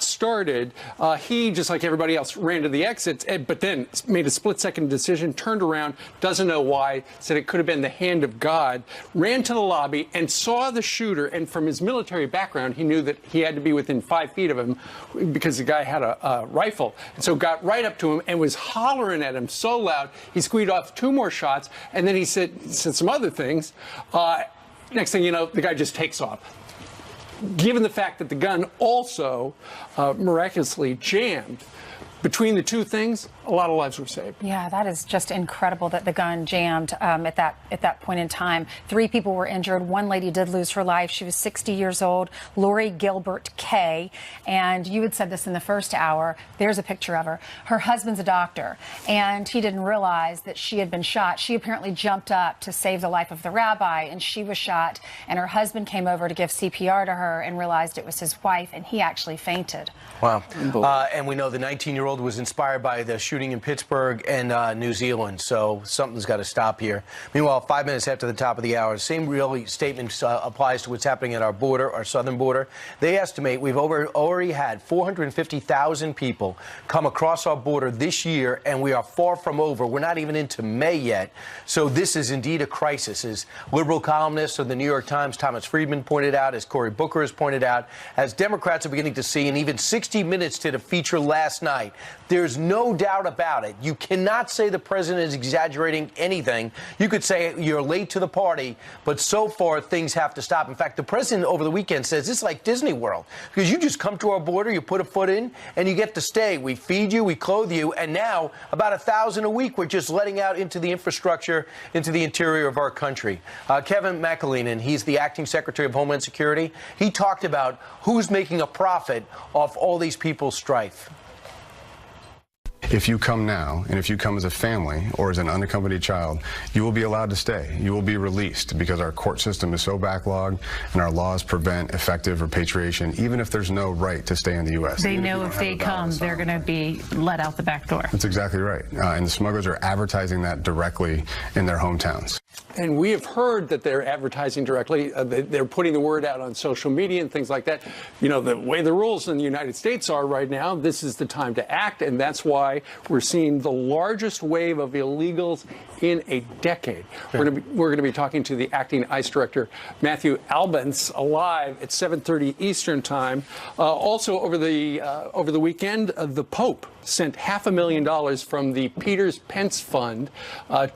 started, he, just like everybody else, ran to the exits, but then made a split-second decision, turned around, doesn't know why, said it could have been the hand of God, ran to the lobby and saw the shooter. And from his military background, he knew that he had to be within 5 feet of him because the guy had a rifle. And so got right up to him and was hollering at him so loud, he squeezed off 2 more shots. And then he said some other things. Next thing you know, the guy just takes off. Given the fact that the gun also miraculously jammed, between the two things, a lot of lives were saved. Yeah, that is just incredible that the gun jammed at that point in time. 3 people were injured. 1 lady did lose her life. She was 60 years old, Lori Gilbert Kay. And you had said this in the first hour. There's a picture of her. Her husband's a doctor, and he didn't realize that she had been shot. She apparently jumped up to save the life of the rabbi, and she was shot. And her husband came over to give CPR to her and realized it was his wife, and he actually fainted. Wow. And we know the 19-year-old was inspired by the shooting in Pittsburgh and New Zealand, so something's got to stop here. Meanwhile, 5 minutes after the top of the hour, same really statement applies to what's happening at our border, our southern border. They estimate we've already had 450,000 people come across our border this year, and we are far from over. We're not even into May yet. So this is indeed a crisis. As liberal columnists of the New York Times, Thomas Friedman, pointed out, as Cory Booker has pointed out, as Democrats are beginning to see, and even 60 Minutes did a feature last night, there's no doubt about it. You cannot say the president is exaggerating anything. You could say you're late to the party, but so far things have to stop. In fact, the president over the weekend says it's like Disney World, because you just come to our border, you put a foot in, and you get to stay. We feed you, we clothe you, and now about 1,000 a week we're just letting out into the infrastructure, into the interior of our country. Kevin McAleenan, he's the acting Secretary of Homeland Security. He talked about who's making a profit off all these people's strife. If you come now, and if you come as a family or as an unaccompanied child, you will be allowed to stay. You will be released because our court system is so backlogged and our laws prevent effective repatriation, even if there's no right to stay in the U.S. They know if they come, they're going to be let out the back door. That's exactly right. And the smugglers are advertising that directly in their hometowns. And we have heard that they're advertising directly. They're putting the word out on social media and things like that. You know, the way the rules in the United States are right now, this is the time to act. And that's why we're seeing the largest wave of illegals in a decade. Yeah. We're going to be talking to the acting ICE director, Matthew Albence, live at 7:30 Eastern time. Also over the weekend, the Pope sent $500,000 from the Peters Pence Fund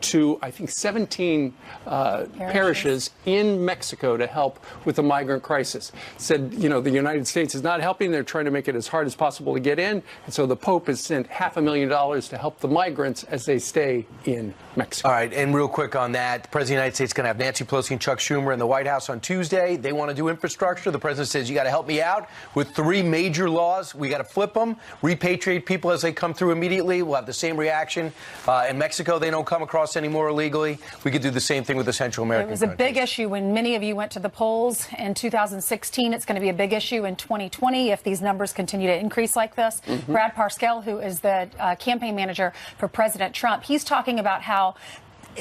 to, I think, 17 parishes in Mexico to help with the migrant crisis. Said, you know, the United States is not helping. They're trying to make it as hard as possible to get in. And so the Pope has sent $500,000 to help the migrants as they stay in Mexico. All right, and real quick on that, the President of the United States is going to have Nancy Pelosi and Chuck Schumer in the White House on Tuesday. They want to do infrastructure. The president says, you got to help me out with 3 major laws. We got to flip them, repatriate people as they come through immediately. We'll have the same reaction. In Mexico, they don't come across anymore illegally. We could do the same thing with the Central American countries. It was a big issue when many of you went to the polls in 2016. It's going to be a big issue in 2020 if these numbers continue to increase like this. Mm-hmm. Brad Parscale, who is the campaign manager for President Trump, he's talking about how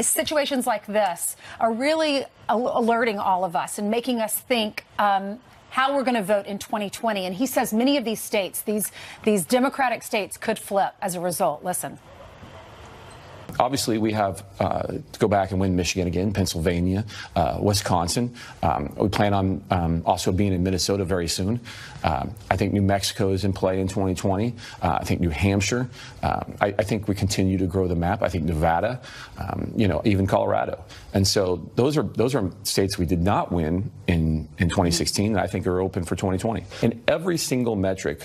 situations like this are really alerting all of us and making us think how we're going to vote in 2020. And he says many of these states, these Democratic states, could flip as a result. Listen. Obviously, we have to go back and win Michigan again, Pennsylvania, Wisconsin. We plan on also being in Minnesota very soon. I think New Mexico is in play in 2020. I think New Hampshire. I think we continue to grow the map. I think Nevada, even Colorado. And so those are states we did not win in 2016 that I think are open for 2020. In every single metric,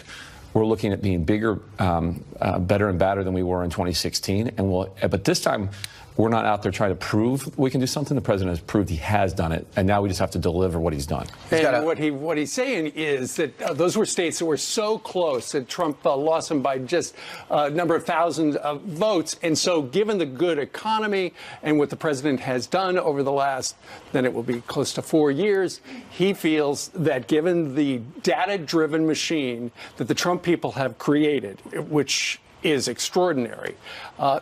we're looking at being bigger, better and badder than we were in 2016. But this time, we're not out there trying to prove we can do something. The president has proved he has done it, and now we just have to deliver what he's done. And what he's saying is that those were states that were so close that Trump lost them by just a number of thousands of votes. And so given the good economy and what the president has done over the last, then it will be close to 4 years, he feels that given the data-driven machine that the Trump people have created, which is extraordinary.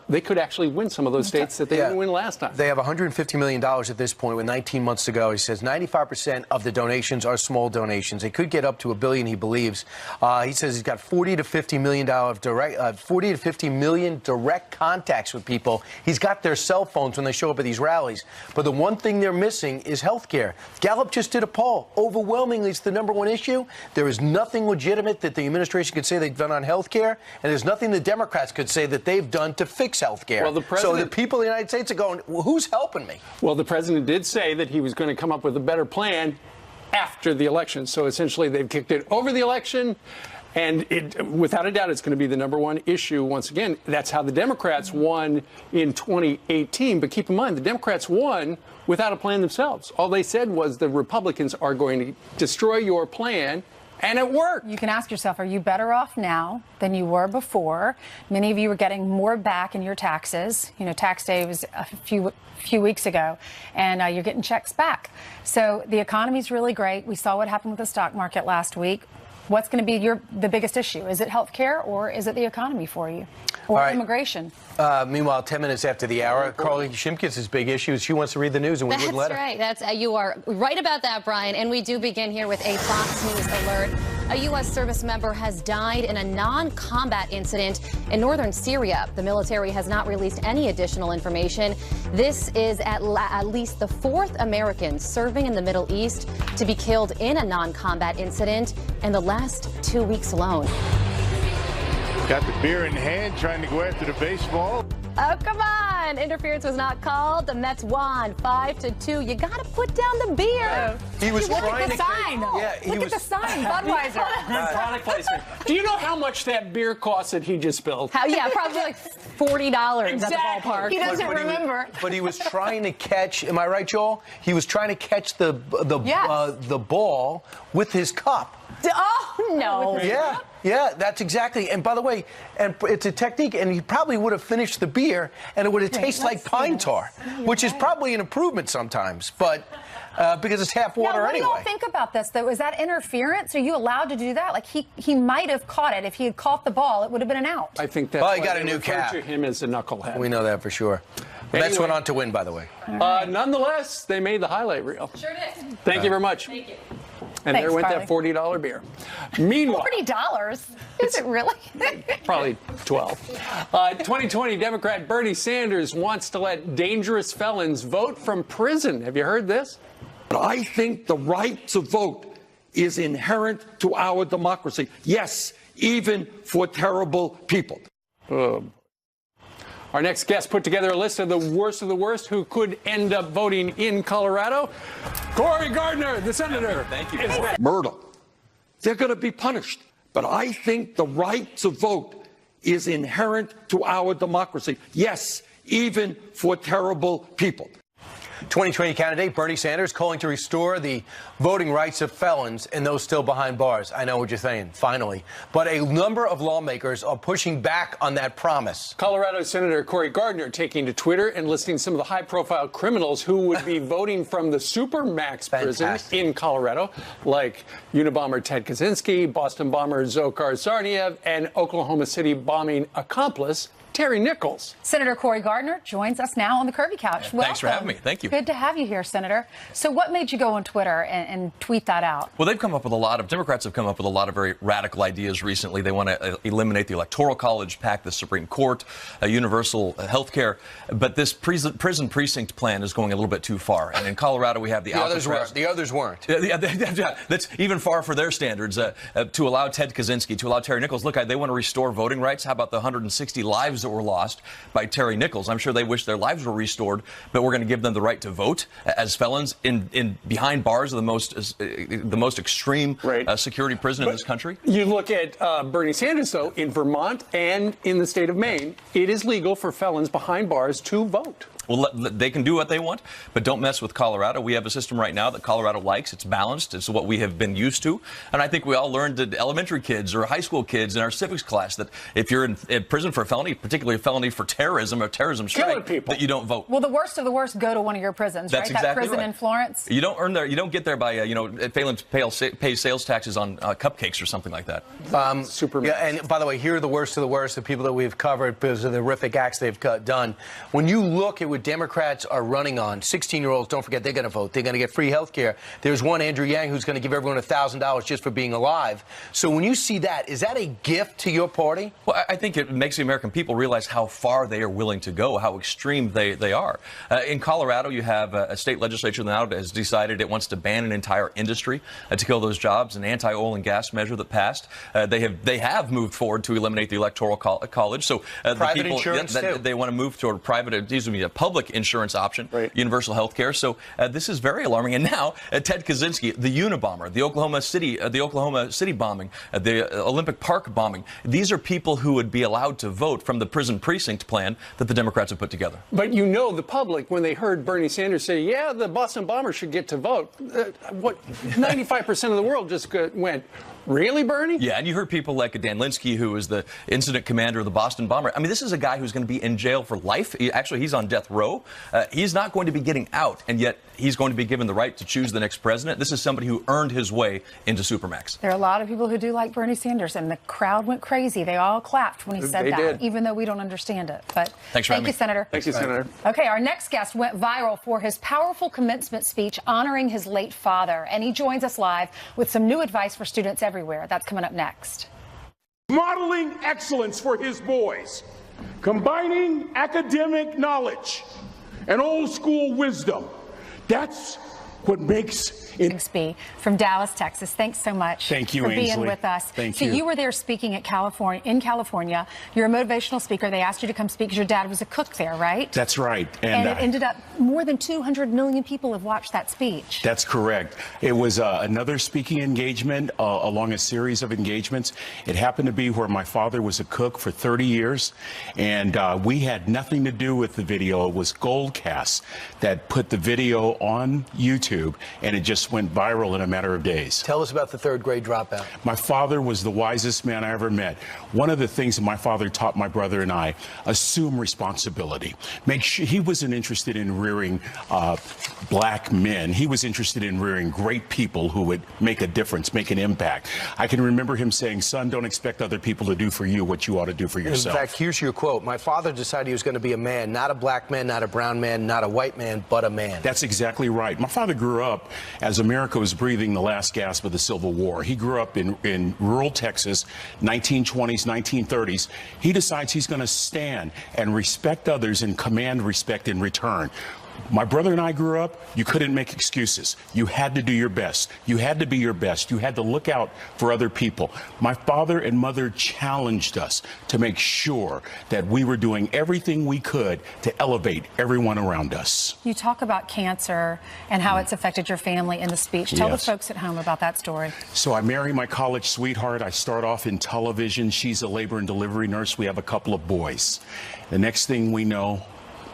They could actually win some of those states that they didn't win last time. They have $150 million at this point with 19 months to go. He says 95% of the donations are small donations. They could get up to $1 billion, he believes. He says he's got $40 to $50 million direct contacts with people. He's got their cell phones when they show up at these rallies. But the one thing they're missing is health care. Gallup just did a poll. Overwhelmingly, it's the #1 issue. There is nothing legitimate that the administration could say they've done on health care, and there's nothing the Democrats could say that they've done to fix health care. Well, So the people of the United States are going, well, who's helping me? Well, the president did say that he was going to come up with a better plan after the election. So essentially, they've kicked it over the election. And without a doubt, it's going to be the #1 issue once again. That's how the Democrats won in 2018. But keep in mind, the Democrats won without a plan themselves. All they said was the Republicans are going to destroy your plan. And it worked. You can ask yourself, are you better off now than you were before? Many of you are getting more back in your taxes. You know, tax day was a few weeks ago, and you're getting checks back. So the economy's really great. We saw what happened with the stock market last week. What's going to be the biggest issue? Is it health care or is it the economy for you? Or immigration? Meanwhile, 10 minutes after the hour, Carly Shimkus' big issue is she wants to read the news, and we wouldn't let her. That's right. You are right about that, Brian. And we do begin here with a Fox News alert. A U.S. service member has died in a non-combat incident in northern Syria. The military has not released any additional information. This is at least the 4th American serving in the Middle East to be killed in a non-combat incident in the last 2 weeks alone. Got the beer in hand, trying to go after the baseball. Oh, come on. Interference was not called. The Mets won 5-2. You got to put down the beer. He was Look trying at the to sign. Look at the sign. Budweiser. Product placement. Do you know how much that beer costs that he just spilled? Probably like $40 Exactly. at the ballpark. He doesn't remember. But he was trying to catch. Am I right, Joel? He was trying to catch the ball with his cup. Oh, no. Yeah, that's exactly. And by the way, and it's a technique, and he probably would have finished the beer, and it would have tasted like pine tar, which is probably an improvement sometimes, but because it's half water What do anyway. y'all think about this, though? Is that interference? Are you allowed to do that? Like, he might have caught it. If he had caught the ball, it would have been an out. I think that's Well, he why got they a new refer cap. to him as a knucklehead. We know that for sure. The Mets went on to win, by the way. Nonetheless, they made the highlight reel. Sure did. Thank you very much. Thank you. And Thanks, there went Carly. that $40 beer. Meanwhile, $40? Is it really? probably 12. 2020 Democrat Bernie Sanders wants to let dangerous felons vote from prison. Have you heard this? I think the right to vote is inherent to our democracy. Yes, even for terrible people. Our next guest put together a list of the worst who could end up voting in Colorado. Cory Gardner, the senator. Thank you. Murder. They're going to be punished. But I think the right to vote is inherent to our democracy. Yes, even for terrible people. 2020 candidate Bernie Sanders calling to restore the voting rights of felons and those still behind bars. I know what you're saying, finally. But a number of lawmakers are pushing back on that promise. Colorado Senator Cory Gardner taking to Twitter and listing some of the high-profile criminals who would be voting from the Supermax prison in Colorado, like Unabomber Ted Kaczynski, Boston bomber Dzhokhar Tsarnaev, and Oklahoma City bombing accomplice Terry Nichols. Senator Cory Gardner joins us now on the Curvy Couch. Welcome. Thanks for having me. Thank you. Good to have you here, Senator. So what made you go on Twitter and tweet that out? Well, Democrats have come up with a lot of very radical ideas recently. They want to eliminate the Electoral College, pack the Supreme Court, universal health care. But this prison precinct plan is going a little bit too far. And in Colorado, we have the others weren't. That's even far for their standards. To allow Ted Kaczynski, to allow Terry Nichols. Look, they want to restore voting rights. How about the 160 lives that were lost by Terry Nichols? I'm sure they wish their lives were restored, but we're going to give them the right to vote as felons in behind bars of the most extreme security prison in this country. You look at Bernie Sanders, though, in Vermont and in the state of Maine, it is legal for felons behind bars to vote. Well, they can do what they want, but don't mess with Colorado. We have a system right now that Colorado likes. It's balanced. It's what we have been used to. And I think we all learned that elementary kids or high school kids in our civics class that if you're in prison for a felony, particularly a felony for terrorism or terrorism strike, that you don't vote. Well, the worst of the worst go to one of your prisons, That's right? Exactly that prison right. in Florence. You don't earn there. You don't get there by failing to pay sales taxes on cupcakes or something like that. Yeah, and by the way, here are the worst of the worst, the people that we've covered because of the horrific acts they've done. When you look at what Democrats are running on, 16-year-olds, don't forget, they're going to vote. They're going to get free health care. There's one, Andrew Yang, who's going to give everyone $1,000 just for being alive. So when you see that, is that a gift to your party? Well, I think it makes the American people realize how far they are willing to go, how extreme they are. In Colorado, you have a state legislature now that has decided it wants to ban an entire industry to kill those jobs, an anti-oil and gas measure that passed. They have moved forward to eliminate the Electoral College. So private insurance, too. They want to move toward a public insurance option, universal health care. So this is very alarming. And now Ted Kaczynski, the Unabomber, the Oklahoma City bombing, the Olympic Park bombing. These are people who would be allowed to vote from the prison precinct plan that the Democrats have put together. But the public, when they heard Bernie Sanders say, yeah, the Boston bombers should get to vote, 95% of the world just went, really, Bernie? Yeah, and you heard people like Dan Linsky, who is the incident commander of the Boston bomber. I mean, this is a guy who's going to be in jail for life. He's on death row. He's not going to be getting out, and yet he's going to be given the right to choose the next president. This is somebody who earned his way into Supermax. There are a lot of people who do like Bernie Sanders, and the crowd went crazy. They all clapped when he said that, even though we don't understand it. But thank you, Senator. Thank you, Senator. Okay, our next guest went viral for his powerful commencement speech honoring his late father, and he joins us live with some new advice for students everywhere. That's coming up next. Modeling excellence for his boys, combining academic knowledge and old school wisdom. That's what makes Bixby from Dallas, Texas. Thanks so much for being with us. Thank you. So you were there speaking in California. You're a motivational speaker. They asked you to come speak because your dad was a cook there, right? That's right. And it ended up more than 200 million people have watched that speech. That's correct. It was another speaking engagement along a series of engagements. It happened to be where my father was a cook for 30 years, and we had nothing to do with the video. It was Goldcast that put the video on YouTube, and it just went viral in a matter of days. Tell us about the third grade dropout. My father was the wisest man I ever met. One of the things that my father taught my brother and I, assume responsibility. Make sure he wasn't interested in rearing black men. He was interested in rearing great people who would make a difference, make an impact. I can remember him saying, son, don't expect other people to do for you what you ought to do for yourself. In fact, here's your quote. My father decided he was going to be a man, not a black man, not a brown man, not a white man, but a man. That's exactly right. My father grew up as America was breathing the last gasp of the Civil War. He grew up in rural Texas, 1920s, 1930s. He decides he's going to stand and respect others and command respect in return. My brother and I grew up, you couldn't make excuses. You had to do your best. You had to be your best. You had to look out for other people. My father and mother challenged us to make sure that we were doing everything we could to elevate everyone around us. You talk about cancer and how it's affected your family in the speech. Tell the folks at home about that story. So I marry my college sweetheart. I start off in television. She's a labor and delivery nurse. We have a couple of boys. The next thing we know,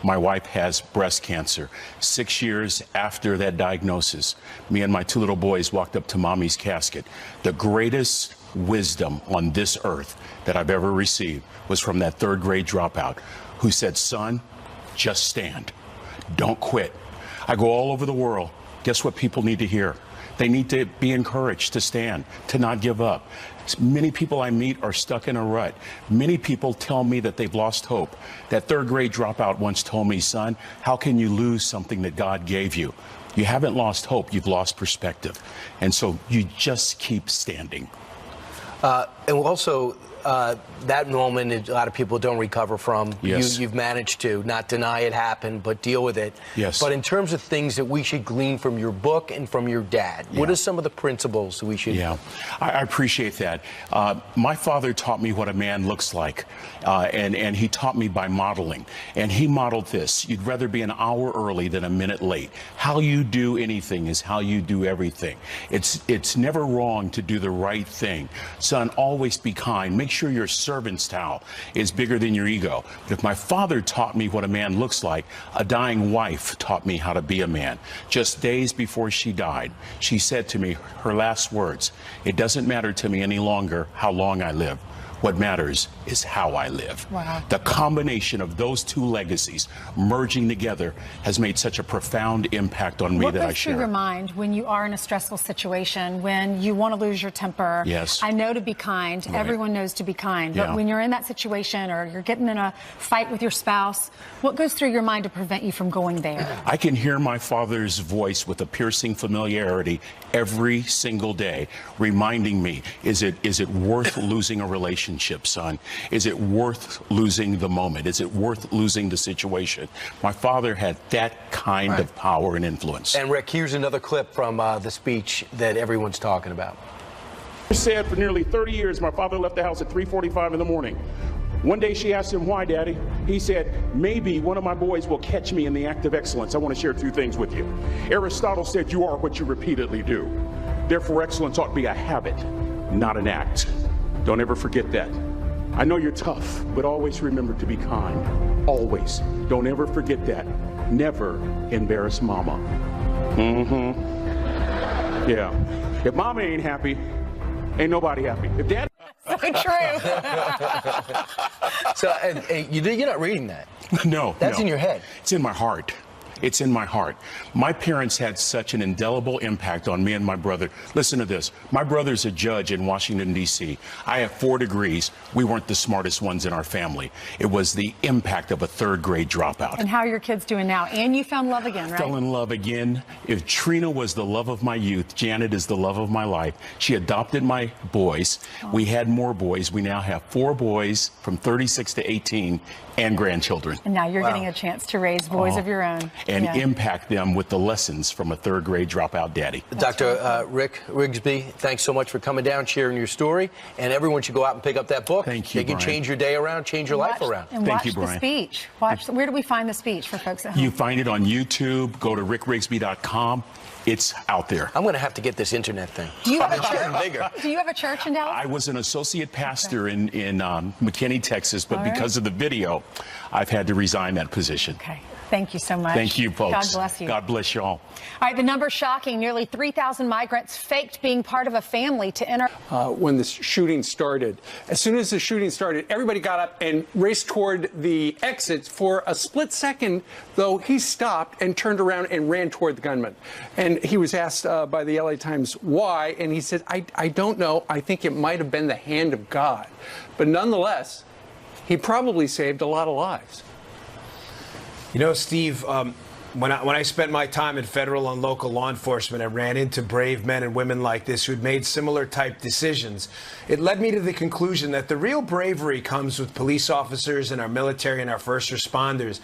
my wife has breast cancer. 6 years after that diagnosis, me and my two little boys walked up to mommy's casket. The greatest wisdom on this earth that I've ever received was from that third grade dropout who said, son, just stand. Don't quit. I go all over the world. Guess what people need to hear? They need to be encouraged to stand, to not give up. Many people I meet are stuck in a rut. Many people tell me that they've lost hope. That third grade dropout once told me, son, how can you lose something that God gave you? You haven't lost hope, you've lost perspective. And so you just keep standing. And also, that moment, a lot of people don't recover from. Yes. You've managed to not deny it happened, but deal with it. Yes. But in terms of things that we should glean from your book and from your dad, what are some of the principles that we should? Yeah, I appreciate that. My father taught me what a man looks like, and he taught me by modeling. And he modeled this: you'd rather be an hour early than a minute late. How you do anything is how you do everything. It's never wrong to do the right thing. Son, always be kind. Make sure your servant's towel is bigger than your ego. But if my father taught me what a man looks like, a dying wife taught me how to be a man. Just days before she died, she said to me her last words, "It doesn't matter to me any longer how long I live. What matters is how I live." Wow. The combination of those two legacies merging together has made such a profound impact on me what that I goes through share. your mind when you are in a stressful situation, when you want to lose your temper? Yes. I know to be kind. Right. Everyone knows to be kind. But Yeah. when you're in that situation or you're getting in a fight with your spouse, what goes through your mind to prevent you from going there? I can hear my father's voice with a piercing familiarity every single day, reminding me, is it worth losing a relationship, son? Is it worth losing the moment? Is it worth losing the situation? My father had that kind of power and influence. And Rick, here's another clip from the speech that everyone's talking about. She said for nearly 30 years, my father left the house at 3:45 in the morning. One day she asked him, "Why, Daddy?" He said, "Maybe one of my boys will catch me in the act of excellence. I want to share two things with you. Aristotle said you are what you repeatedly do. Therefore, excellence ought to be a habit, not an act. Don't ever forget that. I know you're tough, but always remember to be kind. Always. Don't ever forget that. Never embarrass Mama." Yeah. If Mama ain't happy, ain't nobody happy. If Dad... So true. So you're not reading that. No. That's in your head. It's in my heart. It's in my heart. My parents had such an indelible impact on me and my brother. Listen to this. My brother's a judge in Washington, D.C. I have 4 degrees. We weren't the smartest ones in our family. It was the impact of a 3rd grade dropout. And how are your kids doing now? And you found love again, right? Fell in love again. If Trina was the love of my youth, Janet is the love of my life. She adopted my boys. We had more boys. We now have 4 boys from 36 to 18 and grandchildren. And now you're getting a chance to raise boys of your own. And Yeah. impact them with the lessons from a 3rd grade dropout daddy. Dr. Rick Rigsby, thanks so much for coming down, sharing your story. And everyone should go out and pick up that book. Thank you, They can Brian. change your day around, change your life around. And Thank watch you, the Brian. speech. Where do we find the speech for folks at home? You find it on YouTube. Go to rickrigsby.com. It's out there. I'm going to have to get this internet thing. Do you have a It's getting church? bigger. Do you have a church in Dallas? I was an associate pastor in McKinney, Texas, but All right. because of the video, I've had to resign that position. Okay. Thank you so much. Thank you, folks. God bless you. God bless you all. All right, the number's shocking. Nearly 3,000 migrants faked being part of a family to enter. When the shooting started, as soon as the shooting started, everybody got up and raced toward the exits. For a split second, though, he stopped and turned around and ran toward the gunman. And he was asked by the LA Times why, and he said, I don't know. I think it might have been the hand of God. But nonetheless, he probably saved a lot of lives. You know, Steve, when I spent my time in federal and local law enforcement, I ran into brave men and women like this who'd made similar type decisions. It led me to the conclusion that the real bravery comes with police officers and our military and our first responders.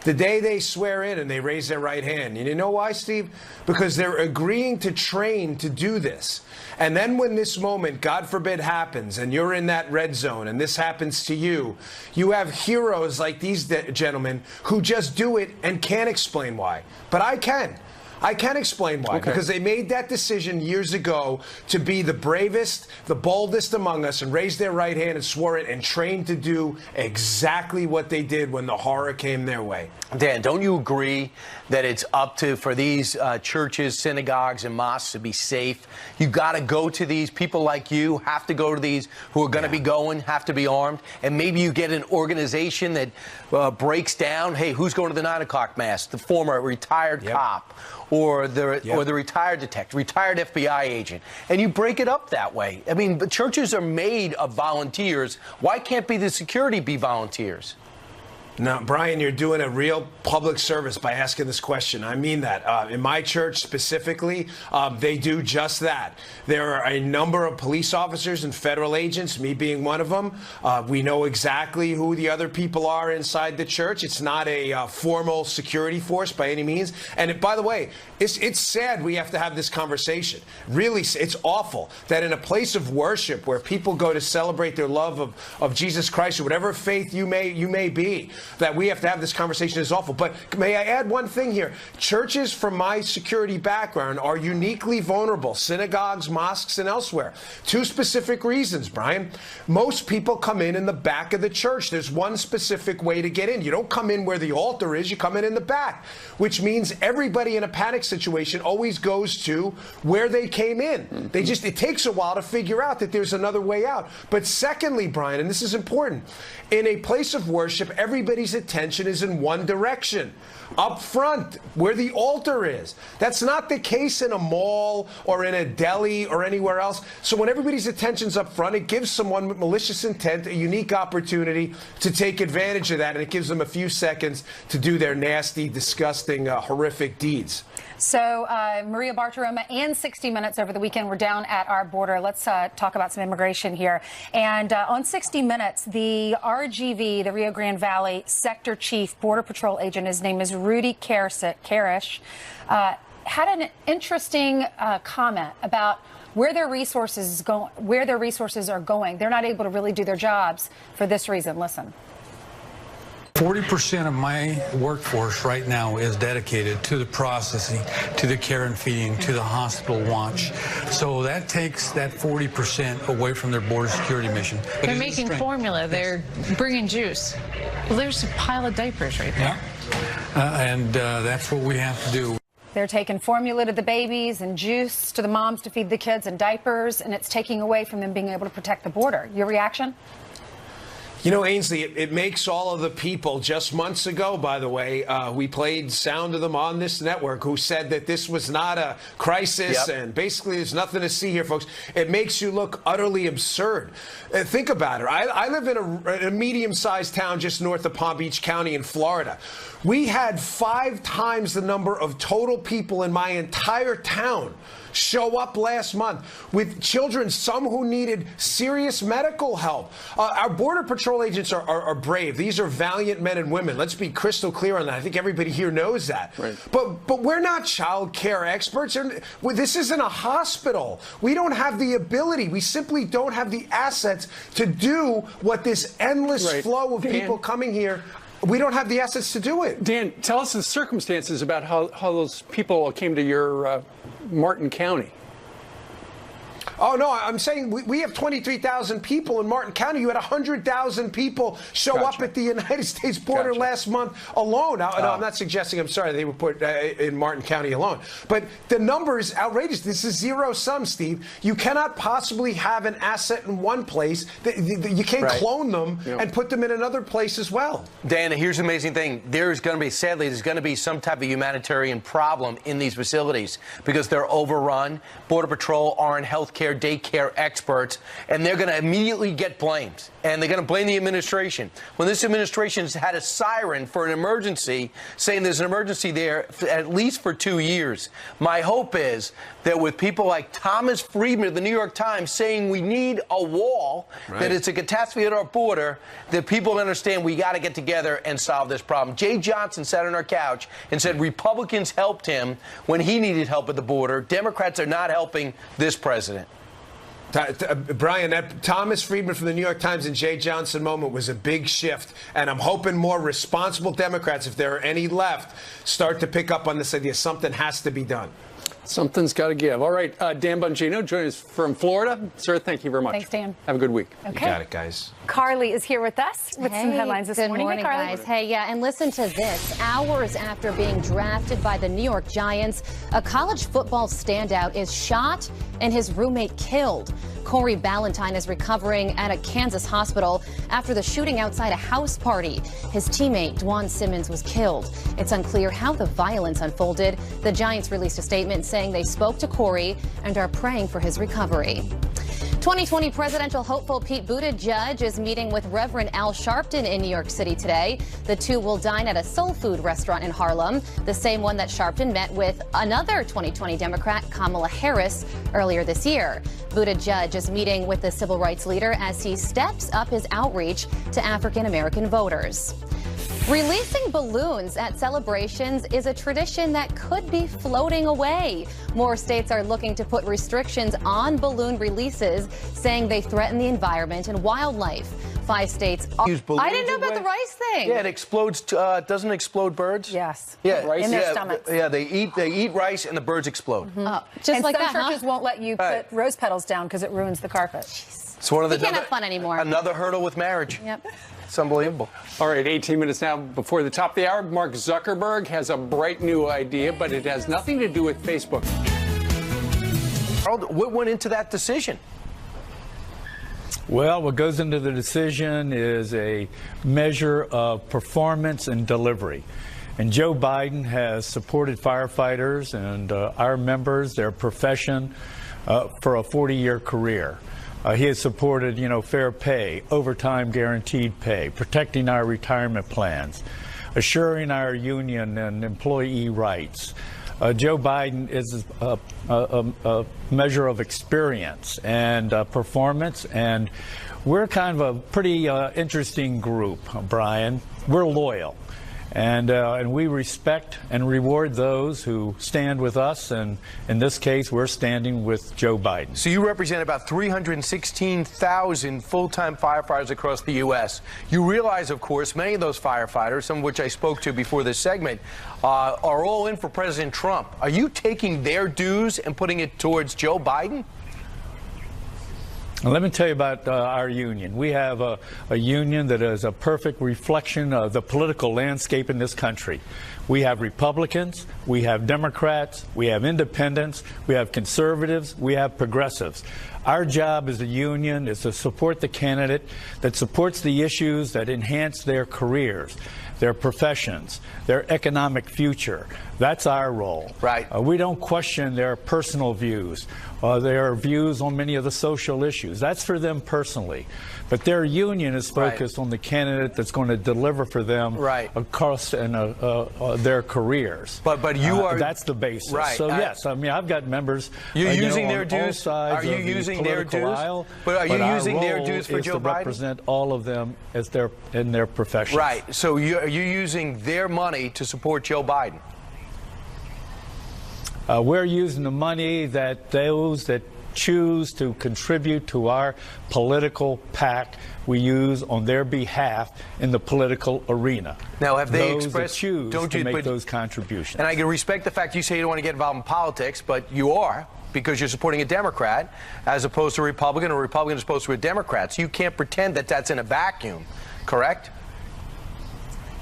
The day they swear in and they raise their right hand. And you know why, Steve? Because they're agreeing to train to do this. And then when this moment, God forbid, happens and you're in that red zone and this happens to you, you have heroes like these gentlemen who just do it and can't explain why. But I can. I can explain why. Okay. Because they made that decision years ago to be the bravest, the boldest among us and raised their right hand and swore it and trained to do exactly what they did when the horror came their way. Dan, don't you agree that it's up to, for these churches, synagogues, and mosques to be safe? You got to go to these. People like you have to go to these who are going to be going, have to be armed. And maybe you get an organization that breaks down, hey, who's going to the 9 o'clock mass? The former retired cop or the retired detective, retired FBI agent. And you break it up that way. I mean, the churches are made of volunteers. Why can't the security be volunteers? No, Brian, you're doing a real public service by asking this question. I mean that. In my church specifically, they do just that. There are a number of police officers and federal agents, me being one of them. We know exactly who the other people are inside the church. It's not a formal security force by any means. And by the way, it's sad we have to have this conversation. Really, it's awful that in a place of worship where people go to celebrate their love of Jesus Christ or whatever faith you may be, that we have to have this conversation is awful. But may I add one thing here? Churches, from my security background, are uniquely vulnerable. Synagogues, mosques, and elsewhere. Two specific reasons, Brian. Most people come in the back of the church. There's one specific way to get in. You don't come in where the altar is. You come in the back, which means everybody in a panic situation always goes to where they came in. It takes a while to figure out that there's another way out. But secondly, Brian, and this is important, in a place of worship, everybody's attention is in one direction. Up front, where the altar is. That's not the case in a mall or in a deli or anywhere else. So when everybody's attention's up front, it gives someone with malicious intent a unique opportunity to take advantage of that, and it gives them a few seconds to do their nasty, disgusting, horrific deeds. So Maria Bartiromo and 60 Minutes over the weekend were down at our border. Let's talk about some immigration here. And on 60 Minutes, the RGV, the Rio Grande Valley Sector Chief Border Patrol agent, his name is Rudy Karish, had an interesting comment about where their resources are going. They're not able to really do their jobs for this reason. Listen. 40% of my workforce right now is dedicated to the processing, to the care and feeding, to the hospital launch. So that takes that 40% away from their border security mission. But they're making formula. They're bringing juice. Well, there's a pile of diapers right there. Yeah. That's what we have to do. They're taking formula to the babies and juice to the moms to feed the kids and diapers, and it's taking away from them being able to protect the border. Your reaction? You know, Ainsley, it makes all of the people just months ago, by the way, we played sound of them on this network who said that this was not a crisis and basically there's nothing to see here, folks. It makes you look utterly absurd. Think about it. I live in a medium-sized town just north of Palm Beach County in Florida. We had 5 times the number of total people in my entire town show up last month with children, some who needed serious medical help. Our Border Patrol agents are brave. These are valiant men and women. Let's be crystal clear on that. I think everybody here knows that. Right. But we're not child care experts. This isn't a hospital. We don't have the ability. We simply don't have the assets to do what this endless flow of people coming here. We don't have the assets to do it. Dan, tell us the circumstances about how those people came to your Martin County. Oh, no, I'm saying we have 23,000 people in Martin County. You had 100,000 people show up at the United States border last month alone. Now, no, I'm not suggesting, I'm sorry, they were put in Martin County alone. But the number is outrageous. This is zero sum, Steve. You cannot possibly have an asset in one place. You can't clone them and put them in another place as well. Dan, here's the amazing thing. There's going to be some type of humanitarian problem in these facilities because they're overrun. Border Patrol aren't healthcare daycare experts, and they're going to immediately get blamed, and they're going to blame the administration. When this administration's had a siren for an emergency, saying there's an emergency there at least for 2 years. My hope is that with people like Thomas Friedman of the New York Times saying we need a wall, that it's a catastrophe at our border, that people understand we got to get together and solve this problem. Jay Johnson sat on our couch and said Republicans helped him when he needed help at the border. Democrats are not helping this president. Brian, that Thomas Friedman from the New York Times and Jay Johnson moment was a big shift, and I'm hoping more responsible Democrats, if there are any left, start to pick up on this idea. Something has to be done. Something's got to give. All right, Dan Bongino joining us from Florida. Sir, thank you very much. Thanks, Dan. Have a good week. Okay. You got it, guys. Carly is here with us with some headlines this morning. Good morning, guys. Hey, yeah, and listen to this. Hours after being drafted by the New York Giants, a college football standout is shot and his roommate killed. Corey Ballantyne is recovering at a Kansas hospital after the shooting outside a house party. His teammate, Dwan Simmons, was killed. It's unclear how the violence unfolded. The Giants released a statement saying they spoke to Corey and are praying for his recovery. 2020 presidential hopeful Pete Buttigieg is meeting with Reverend Al Sharpton in New York City today. The two will dine at a soul food restaurant in Harlem, the same one that Sharpton met with another 2020 Democrat, Kamala Harris, earlier this year. Buttigieg is meeting with the civil rights leader as he steps up his outreach to African-American voters. Releasing balloons at celebrations is a tradition that could be floating away. More states are looking to put restrictions on balloon releases, saying they threaten the environment and wildlife. 5 states. I didn't know about the rice thing. Yeah, it explodes. Doesn't it explode birds? Yes. Yeah, Rice in their stomachs. Yeah, they eat rice and the birds explode. Just and like some that, churches won't let you put rose petals down because it ruins the carpet. It's one of the You can't have fun anymore. Another hurdle with marriage. Yep. It's unbelievable. All right, 18 minutes now before the top of the hour. Mark Zuckerberg has a bright new idea, but it has nothing to do with Facebook. Harold, what went into that decision? Well, what goes into the decision is a measure of performance and delivery. And Joe Biden has supported firefighters and our members, their profession, for a 40-year career. He has supported, fair pay, overtime guaranteed pay, protecting our retirement plans, assuring our union and employee rights. Joe Biden is a measure of experience and performance, and we're kind of a pretty interesting group, Brian. We're loyal. And we respect and reward those who stand with us, and in this case, we're standing with Joe Biden. So you represent about 316,000 full-time firefighters across the U.S. You realize, of course, many of those firefighters, some of which I spoke to before this segment, are all in for President Trump. Are you taking their dues and putting it towards Joe Biden? Let me tell you about our union. We have a union that is a perfect reflection of the political landscape in this country. We have Republicans, we have Democrats, we have independents, we have conservatives, we have progressives. Our job as a union is to support the candidate that supports the issues that enhance their careers, their professions, their economic future. That's our role. Right. We don't question their personal views, their views on many of the social issues. That's for them personally. But their union is focused on the candidate that's going to deliver for them across their careers. But you are that's the basis. Right. So yes, I mean I've got members. You're using their on dues. all sides Are you of the using their political dues? aisle, But are you using their role dues for is Joe to Biden? represent all of them as in their professions. Right. So are you using their money to support Joe Biden? We're using the money that those that choose to contribute to our political PAC, we use on their behalf in the political arena. Now, have they those expressed that choose don't to you, make but, those contributions? And I can respect the fact you say you don't want to get involved in politics, but you are, because you're supporting a Democrat as opposed to a Republican, or a Republican as opposed to a Democrat. So you can't pretend that that's in a vacuum, correct?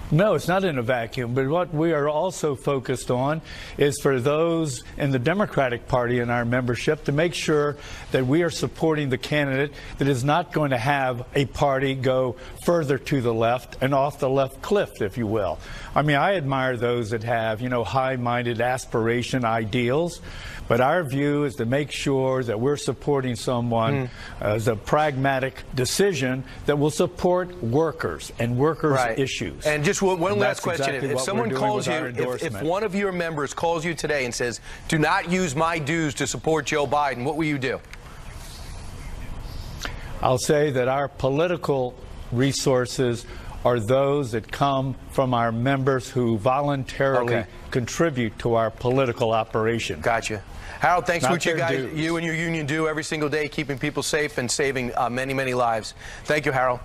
No, it's not in a vacuum, but what we are also focused on is for those in the Democratic Party in our membership to make sure that we are supporting the candidate that is not going to have a party go further to the left and off the left cliff, if you will. I mean, I admire those that have, high-minded aspiration ideals, but our view is to make sure that we're supporting someone as a pragmatic decision that will support workers and workers' issues. And just one last question. Exactly if someone calls you, if one of your members calls you today and says, do not use my dues to support Joe Biden, what will you do? I'll say that our political resources are those that come from our members who voluntarily contribute to our political operation. Gotcha. Harold, thanks for what you guys, dues. you and your union do every single day, keeping people safe and saving many, many lives. Thank you, Harold.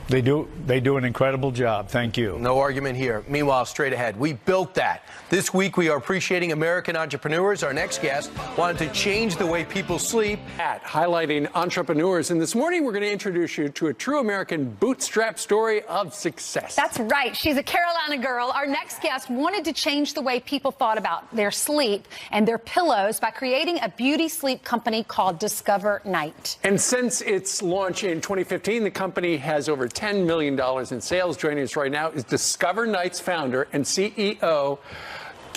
They do an incredible job. Thank you. No argument here. Meanwhile, straight ahead, we built that. This week, we are appreciating American entrepreneurs. Our next guest wanted to change the way people sleep. Highlighting entrepreneurs. And this morning, we're going to introduce you to a true American bootstrap story of success. That's right. She's a Carolina girl. Our next guest wanted to change the way people thought about their sleep and their pillows by creating a beauty sleep company called Discover Night. And since its launch in 2015, the company has over $10 million in sales. Joining us right now is Discover Night's founder and CEO,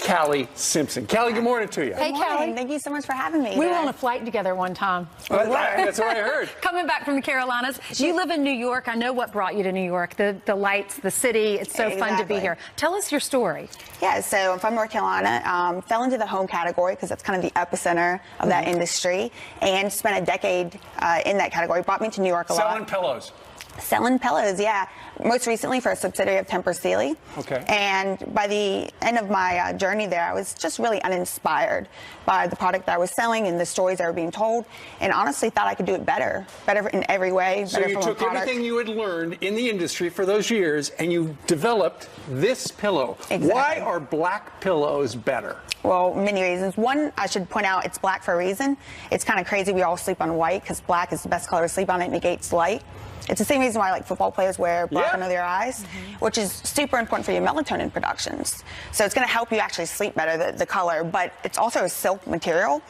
Callie Simpson. Callie, good morning to you. Hey, Callie. Thank you so much for having me. We were on a flight together one time. That's what I heard. Coming back from the Carolinas. You live in New York. I know what brought you to New York. The lights, the city. It's so fun to be here. Tell us your story. Yeah, so I'm from North Carolina. Fell into the home category because that's kind of the epicenter of that industry, and spent a decade in that category. Brought me to New York a lot. Selling pillows. Selling pillows, yeah. Most recently for a subsidiary of Tempur Sealy. Okay. And by the end of my journey there, I was just really uninspired by the product that I was selling and the stories that were being told, and honestly thought I could do it better in every way. So better you from a took product. everything you had learned in the industry for those years and you developed this pillow. Exactly. Why are black pillows better? Well, many reasons. One, I should point out, it's black for a reason. It's kind of crazy we all sleep on white because black is the best color to sleep on. It negates light. It's the same reason why like football players wear black under their eyes, which is super important for your melatonin productions. So it's going to help you actually sleep better, the color, but it's also a silk material.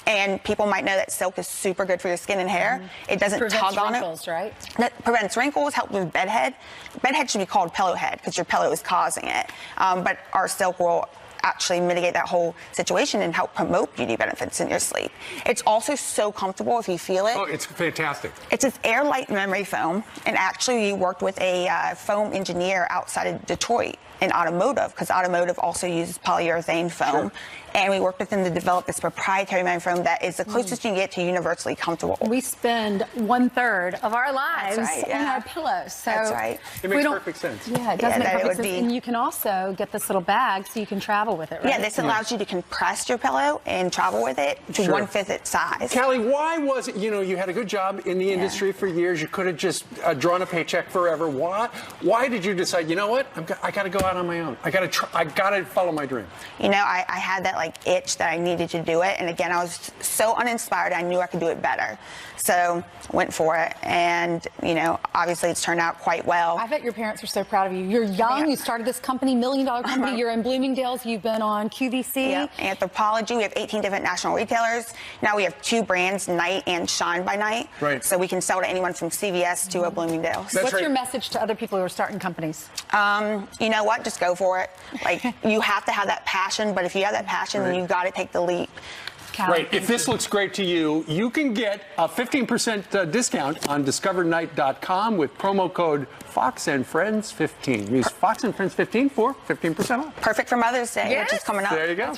And people might know that silk is super good for your skin and hair. It doesn't Prevents tug on wrinkles, it. right? That prevents wrinkles, helps with bedhead. Bedhead should be called pillow head because your pillow is causing it. But our silk will actually mitigate that whole situation and help promote beauty benefits in your sleep. It's also so comfortable if you feel it. Oh, it's fantastic. It's this air-light memory foam, and actually we worked with a foam engineer outside of Detroit in automotive, because automotive also uses polyurethane foam. Sure. And we worked with them to develop this proprietary memory foam that is the closest you can get to universally comfortable. We spend 1/3 of our lives on our pillows. So that's right. It makes perfect sense. Yeah, it does make perfect sense. And you can also get this little bag so you can travel with it, right? Yeah, this allows you to compress your pillow and travel with it to 1/5 its size. Callie, why was it, you had a good job in the industry for years. You could have just drawn a paycheck forever. Why did you decide, you know what, I got to go out on my own. I got to follow my dream. I had that itch that I needed to do it. And again, I was so uninspired. I knew I could do it better. So went for it. And, obviously it's turned out quite well. I bet your parents are so proud of you. You're young. You started this company, $1 million company. You're in Bloomingdale's. You've been on QVC. Yeah. Anthropologie. We have 18 different national retailers. Now we have 2 brands, Night and Shine by Night. Right. So we can sell to anyone from CVS to a Bloomingdale's. What's your message to other people who are starting companies? You know what? Just go for it. You have to have that passion, but if you have that passion, then you've got to take the leap. Right. If this looks great to you, you can get a 15% discount on discovernight.com with promo code FoxandFriends15. Use FoxandFriends15 for 15% off. Perfect for Mother's Day, which is coming up. There you go.